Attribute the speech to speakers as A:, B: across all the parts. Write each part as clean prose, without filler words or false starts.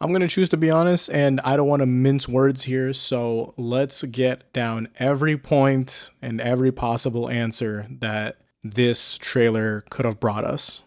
A: I'm going to choose to be honest, and I don't want to mince words here, so let's get down every point and every possible answer that this trailer could have brought us.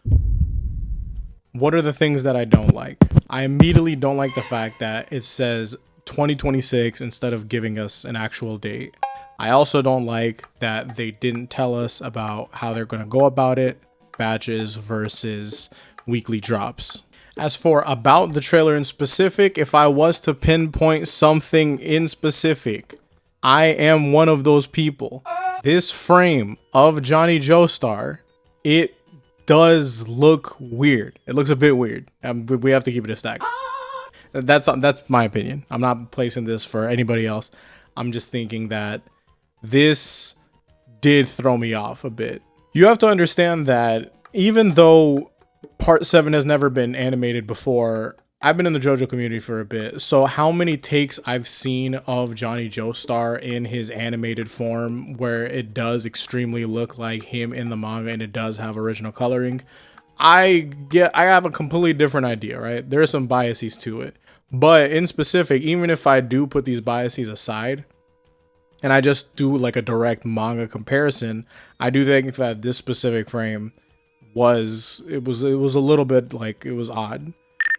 A: What are the things that I don't like? I immediately don't like the fact that it says 2026 instead of giving us an actual date. I also don't like that they didn't tell us about how they're going to go about it, batches versus weekly drops. As for about the trailer in specific, if I was to pinpoint something in specific, I am one of those people. This frame of Johnny Joestar, it does look weird. It looks a bit weird. We have to keep it a stack. That's my opinion. I'm not placing this for anybody else. I'm just thinking that this did throw me off a bit. You have to understand that even though Part 7 has never been animated before, I've been in the JoJo community for a bit, so how many takes I've seen of Johnny Joestar in his animated form where it does extremely look like him in the manga and it does have original coloring, I have a completely different idea, right? There are some biases to it. But in specific, even if I do put these biases aside and I just do like a direct manga comparison, I do think that this specific frame was a little bit like it was odd.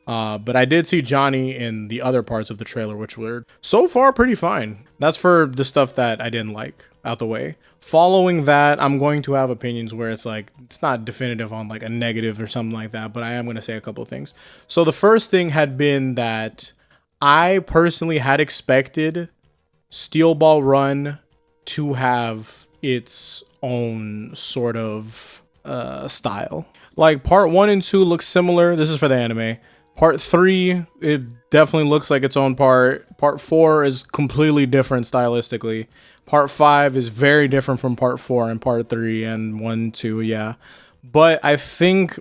A: But I did see Johnny in the other parts of the trailer, which were so far pretty fine. That's for the stuff that I didn't like out the way. Following that, I'm going to have opinions where it's like, it's not definitive on like a negative or something like that, but I am going to say a couple of things. So the first thing had been that I personally had expected Steel Ball Run to have its own sort of style. Like part 1 and 2 look similar. This is for the anime. Part 3, it definitely looks like its own part. Part 4 is completely different stylistically. Part 5 is very different from Part 4 and Part 3 and 1, 2, yeah. But I think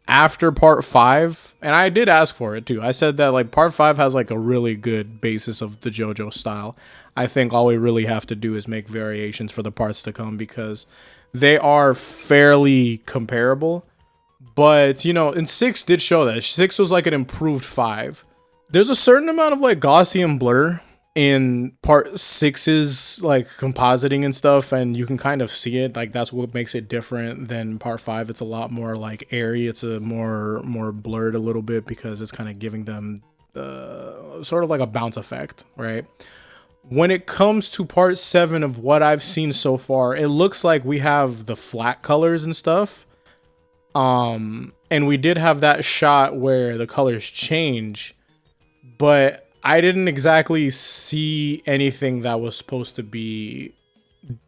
A: after Part 5, and I did ask for it too. I said that like Part 5 has like a really good basis of the JoJo style. I think all we really have to do is make variations for the parts to come because they are fairly comparable. But, you know, and 6 did show that. 6 was like an improved 5. There's a certain amount of like Gaussian blur in part 6's like compositing and stuff, and you can kind of see it. Like that's what makes it different than part 5. It's a lot more like airy. It's a more blurred a little bit because it's kind of giving them sort of like a bounce effect, right? When it comes to part 7 of what I've seen so far, it looks like we have the flat colors and stuff. And we did have that shot where the colors change, but I didn't exactly see anything that was supposed to be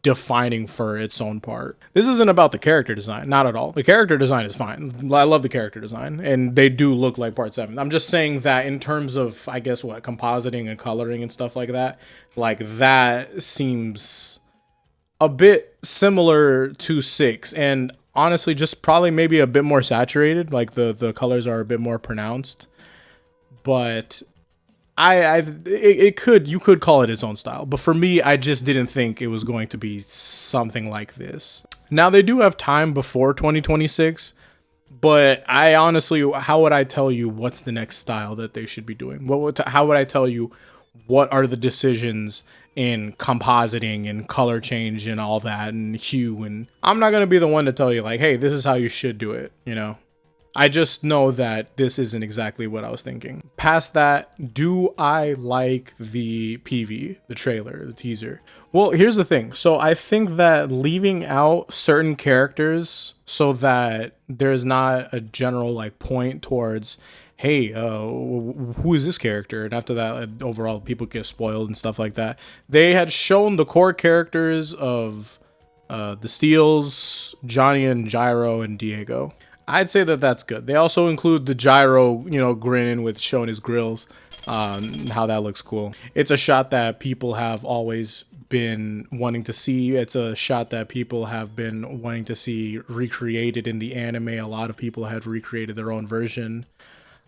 A: defining for its own part. This isn't about the character design, not at all. The character design is fine. I love the character design, and they do look like part 7. I'm just saying that in terms of, I guess, what, compositing and coloring and stuff like that seems a bit similar to 6, and honestly just probably maybe a bit more saturated, like the colors are a bit more pronounced. But you could call it its own style, but for me I just didn't think it was going to be something like this. Now they do have time before 2026, but I honestly, how would I tell you what's the next style that they should be doing? How would I tell you what are the decisions in compositing and color change and all that and hue? And I'm not going to be the one to tell you like, hey, this is how you should do it, you know? I just know that this isn't exactly what I was thinking. Past that, do I like the PV, the trailer, the teaser? Well, here's the thing. So I think that leaving out certain characters so that there's not a general like point towards, hey, who is this character? And after that, overall, people get spoiled and stuff like that. They had shown the core characters of the Steels, Johnny and Gyro and Diego. I'd say that that's good. They also include the Gyro, you know, grinning with showing his grills, how that looks cool. It's a shot that people have always been wanting to see. It's a shot that people have been wanting to see recreated in the anime. A lot of people have recreated their own version.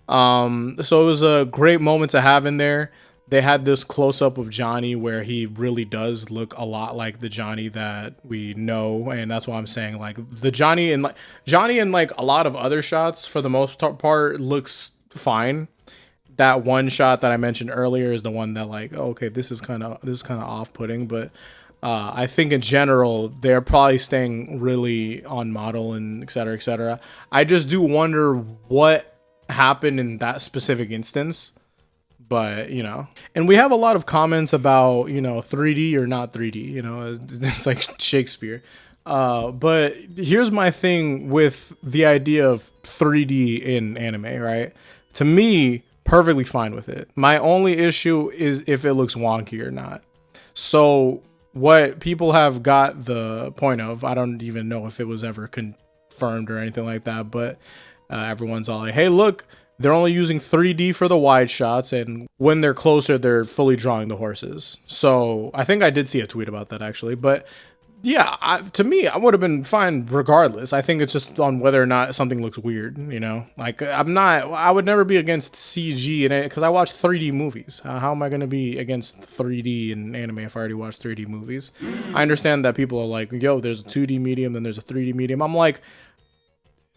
A: So it was a great moment to have in there. They had this close-up of Johnny where he really does look a lot like the Johnny that we know, and that's why I'm saying like the Johnny in like a lot of other shots for the most part looks fine. that one shot that I mentioned earlier is the one that like, okay, this is kind of off-putting, but I think in general they're probably staying really on model and et cetera, et cetera. I just do wonder what happened in that specific instance, but and we have a lot of comments about 3D or not 3D. It's like Shakespeare. But here's my thing with the idea of 3D in anime, right? To me, perfectly fine with it. My only issue is if it looks wonky or not. So what people have got the point of, I don't even know if it was ever confirmed or anything like that, but everyone's all like, hey, look, they're only using 3D for the wide shots, and when they're closer, they're fully drawing the horses. So I think I did see a tweet about that actually, but yeah, to me, I would have been fine regardless. I think it's just on whether or not something looks weird, Like, I would never be against CG in it because I watch 3D movies. How am I going to be against 3D in anime if I already watched 3D movies? I understand that people are like, yo, there's a 2D medium, then there's a 3D medium. I'm like,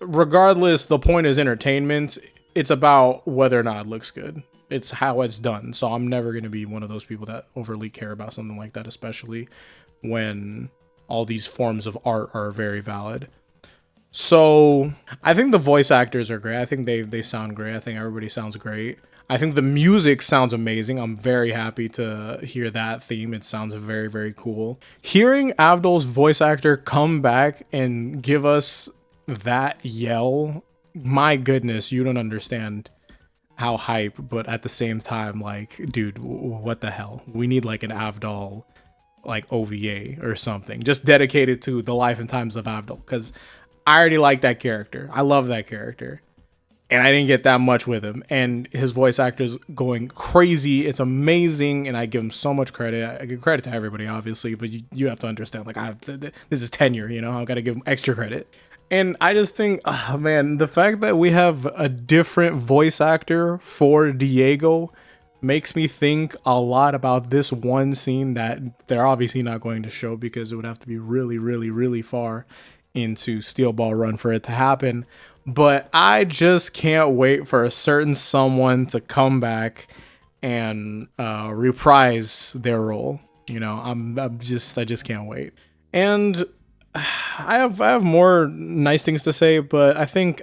A: regardless, the point is entertainment. It's about whether or not it looks good. It's how it's done. So I'm never going to be one of those people that overly care about something like that, especially when all these forms of art are very valid. So I think the voice actors are great. I think they sound great. I think everybody sounds great. I think the music sounds amazing. I'm very happy to hear that theme. It sounds very, very cool. Hearing Avdol's voice actor come back and give us that yell, my goodness, you don't understand how hype, but at the same time, like, dude, what the hell? We need like an Avdol like OVA or something just dedicated to the life and times of Avdol, because I already like that character. I love that character, and I didn't get that much with him, and his voice actor's going crazy. It's amazing, and I give him so much credit. I give credit to everybody, obviously, but you have to understand, like, this is tenure, I've got to give him extra credit. And I just think, oh man, the fact that we have a different voice actor for Diego makes me think a lot about this one scene that they're obviously not going to show because it would have to be really, really, really far into Steel Ball Run for it to happen. But I just can't wait for a certain someone to come back and reprise their role. I just can't wait. And I have more nice things to say, but I think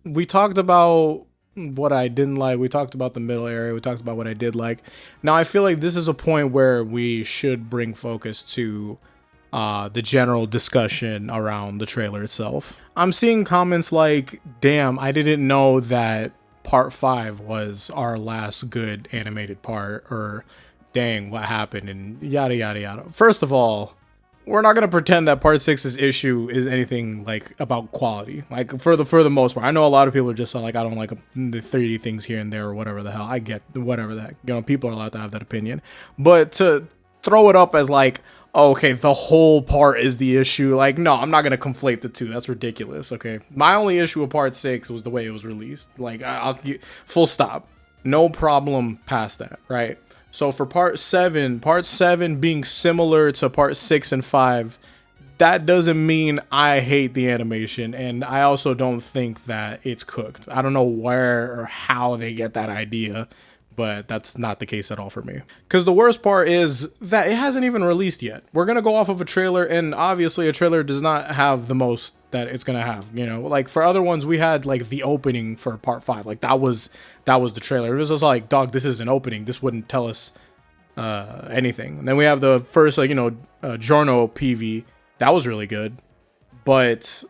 A: we talked about what I didn't like. We talked about the middle area. We talked about what I did like. Now I feel like this is a point where we should bring focus to the general discussion around the trailer itself. I'm seeing comments like, damn, I didn't know that part 5 was our last good animated part, or dang, what happened, and yada yada yada. First of all, we're not gonna pretend that part 6's issue is anything like about quality. Like for the most part, I know a lot of people are just like, I don't like the 3D things here and there or whatever the hell. I get whatever the heck. People are allowed to have that opinion, but to throw it up as like, oh, okay, the whole part is the issue. Like, no, I'm not gonna conflate the two. That's ridiculous. Okay, my only issue with part 6 was the way it was released. Like, I'll full stop, no problem past that, right? So for part 7 being similar to part 6 and 5, that doesn't mean I hate the animation, and I also don't think that it's cooked. I don't know where or how they get that idea, but that's not the case at all for me. Because the worst part is that it hasn't even released yet. We're going to go off of a trailer, and obviously a trailer does not have the most that it's going to have. Like for other ones, we had like the opening for part 5. Like that was the trailer. It was just like, dog, this is an opening. This wouldn't tell us anything. And then we have the first, Giorno PV. That was really good, but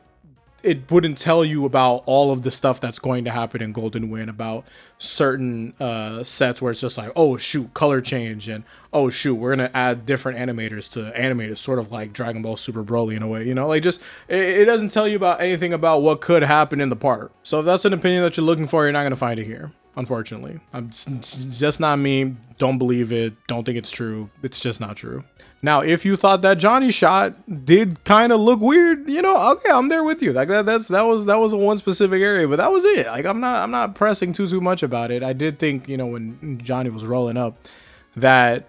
A: it wouldn't tell you about all of the stuff that's going to happen in Golden Wind, about certain sets where it's just like, oh shoot, color change, and oh shoot, we're gonna add different animators to animate it, sort of like Dragon Ball Super Broly in a way, like just it doesn't tell you about anything about what could happen in the part. So if that's an opinion that you're looking for, you're not gonna find it here, unfortunately. It's just not me. Don't believe it. Don't think it's true. It's just not true. Now, if you thought that Johnny shot did kind of look weird, okay, I'm there with you. Like that was a one specific area, but that was it. Like I'm not pressing too much about it. I did think, when Johnny was rolling up, that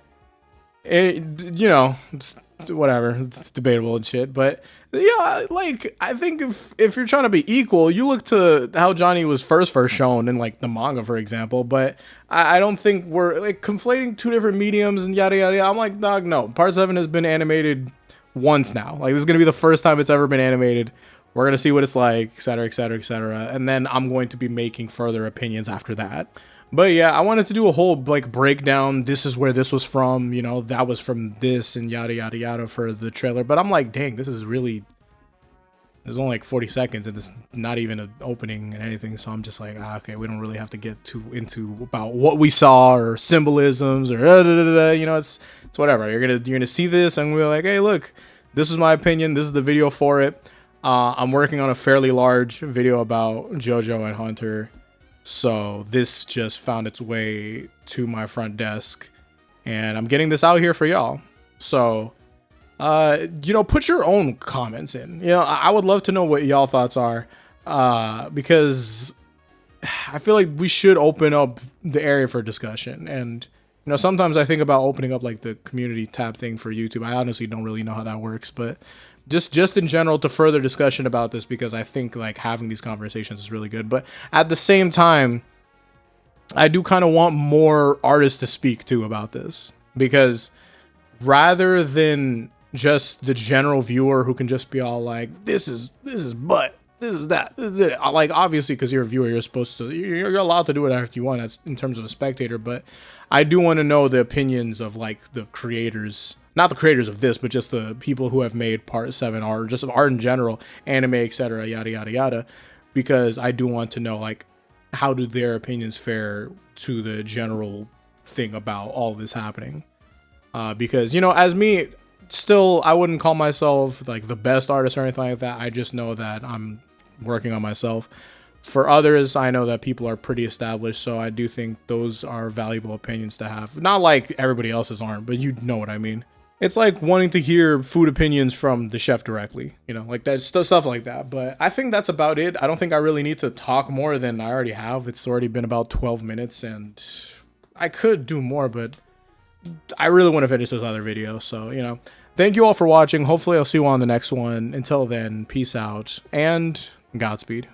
A: you know, it's whatever. It's debatable and shit. But yeah, like I think if you're trying to be equal, you look to how Johnny was first shown in like the manga, for example. But I don't think we're like conflating two different mediums and yada yada yada. I'm like, dog, no. Part 7 has been animated once now. Like this is gonna be the first time it's ever been animated. We're gonna see what it's like, etc., etc., etc. And then I'm going to be making further opinions after that. But yeah, I wanted to do a whole like breakdown. This is where this was from, you know, that was from this and yada yada yada for the trailer. But I'm like, dang, this is really, there's only like 40 seconds and it's not even an opening and anything. So I'm just like, okay, we don't really have to get too into about what we saw or symbolisms or you know, it's whatever. You're gonna see this and we're like, hey, look, this is my opinion. This is the video for it. I'm working on a fairly large video about JoJo and Hunter. So this just found its way to my front desk and I'm getting this out here for y'all. So, you know, put your own comments in. You know, I would love to know what y'all thoughts are because I feel like we should open up the area for discussion. And, you know, sometimes I think about opening up like the community tab thing for YouTube. I honestly don't really know how that works, but just in general to further discussion about this because I think like having these conversations is really good. But at the same time, I do kind of want more artists to speak to about this because rather than just the general viewer who can just be all like, this is butt, this is that, this is it. Like obviously because you're a viewer, you're allowed to do whatever you want. That's in terms of a spectator, but I do want to know the opinions of like the creators. Not the creators of this, but just the people who have made Part 7 or just art in general, anime, etc., yada, yada, yada. Because I do want to know, like, how do their opinions fare to the general thing about all this happening? Because, you know, as me, still, I wouldn't call myself, like, the best artist or anything like that. I just know that I'm working on myself. For others, I know that people are pretty established, so I do think those are valuable opinions to have. Not like everybody else's aren't, but you know what I mean. It's like wanting to hear food opinions from the chef directly, you know, like that stuff like that. But I think that's about it. I don't think I really need to talk more than I already have. It's already been about 12 minutes and I could do more, but I really want to finish this other video. So, you know, thank you all for watching. Hopefully I'll see you on the next one. Until then, peace out and Godspeed.